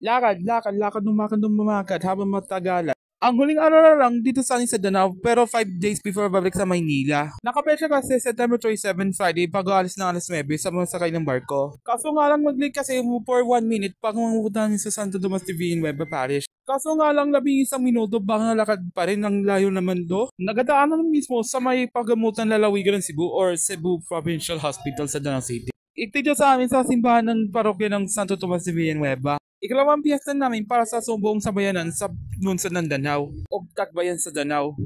Lakad ng umagat habang matagalan. Ang huling araw na lang dito sa amin sa Danao pero 5 days before babalik sa Maynila. Nakapesya kasi September 27 Friday bago alis ng alas 9 sa mga sakay ng barko. Kaso nga lang mag-late kasi for 1 minute pag mamupunta sa Santo Tomas de Villanueva Parish. Kaso nga lang 11 minuto baka nalakad pa rin ang layo naman do. Nagadaanan mismo sa may pagamutan lalawigan ng Cebu or Cebu Provincial Hospital sa Danao City. Itidyo sa amin sa simbahan ng parokya ng Santo Tomas de Villanueva. Ikalawang piyesta namin para sa sumbong sabayanan sa lungsod ng Danao o Tagbayan sa Danao.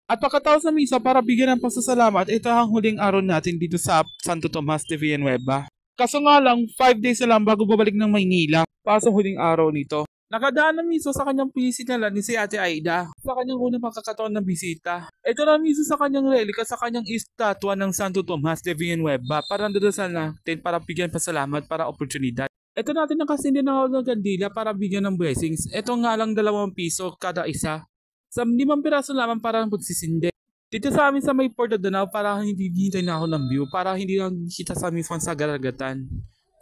At pagkatapos ng misa para bigyan ng pasasalamat, ito ang huling araw natin dito sa Santo Tomas de Villanueva. Kaso nga lang, 5 days na lang bago babalik ng Maynila para sa huling araw nito. Nakadaan ng miso sa kanyang bisita na ni si Ate Aida sa kanyang unang pagkakataon ng bisita. Ito na miso sa kanyang relika sa kanyang estatwa ng Santo Tomas de Villanueva para nadasal natin para bigyan pasalamat para oportunidad. Ito natin nakasindi na ako ng kandila para bigyan ng blessings. Ito nga lang 2 piso kada isa. Sa 5 piraso lamang para pagsisindi. Dito sa amin sa may Port of Danao para hindi hintay na ako ng view. Para hindi lang kita sa mismo sa garagatan.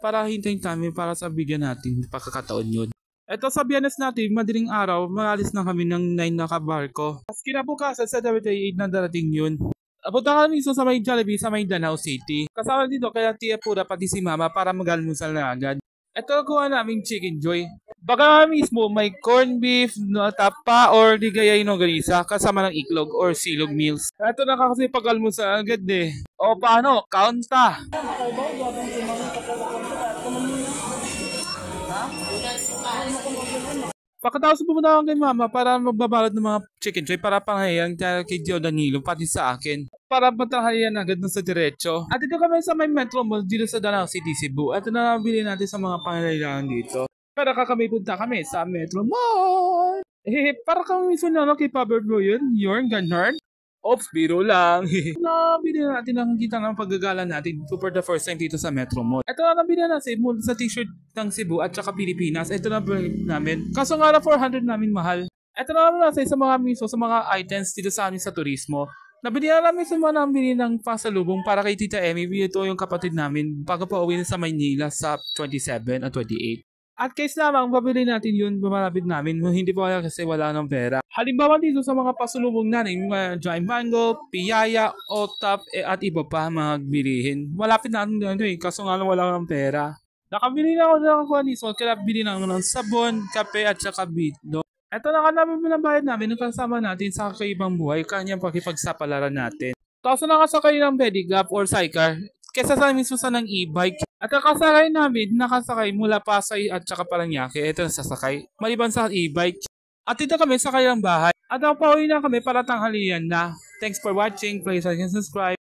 Para hintayin kami para sa bigyan natin pagkakataon yun. Ito sa Biyernes natin, madaling araw, maalis na kami ng 9 na kabarko. As kinabukasan sa WTA 8 na darating yun. Apunta kami sa may Jollibee sa may Danao City. Kasama dito kaya Tia Pura pati si Mama para mag-almusal na agad. Ito kuha namin Chicken Joy. Baka mismo may corned beef, tapa, or di kaya inoganisa kasama ng iklog or silog meals. Ito na kasi pag-almusal agad eh. O paano? Kaunta! Pagkatapos pumunta ako kay Mama para magbabalot ng mga chicken joy para panghayang kay Dio Danilo pati sa akin. Para matahalian agad na sa diretso. At ito kami sa may Metro Mall dito sa Danao City, Cebu. At ito na nabili natin sa mga pangangailangan dito. Pero punta kami sa Metro Mall. Para kami mismo na kay Pabert mo yun. Yorn, ganun. Oops, biro lang. Nabili natin ang kita ng paggagala natin for the first time dito sa Metro Mall. Ito na nabili natin sa t-shirt ng Cebu at saka Pilipinas. Ito na namin. Kaso nga na 400 namin mahal. Ito na namin natin sa mga miso, sa mga items dito sa amin sa turismo. Nabili na namin sa mga nabili ng pasalubong para kay Tita Emmy. Ito yung kapatid namin bago pa uwi na sa Maynila sa 27 at 28. At case lamang, babili natin yun, bumalapit namin, hindi pa kaya kasi wala ng pera. Halimbawa dito sa mga pasulubong natin, mga dry mango, piyaya, otap, at iba pa mga bilihin. Malapit natin dito kaso nga lang wala ng pera. Nakabili na ako ng kuwaniso, kaya bili na ako ng sabon, kape, at saka bito. Ito na ka namin binabayad namin, kasama natin sa kakaibang buhay, kanyang pakipagsapalaran natin. Tapos nakasakay ng pedicab or sidecar, kesa sa mismo sa ng e-bike. At nakasakay namin, nakasakay mula Pasay at saka Paranaque. Ito na sasakay. Maliban sa e-bike. At dito kami sa kanilang bahay. At pauwi na kami para tanghalian na. Thanks for watching. Please like and subscribe.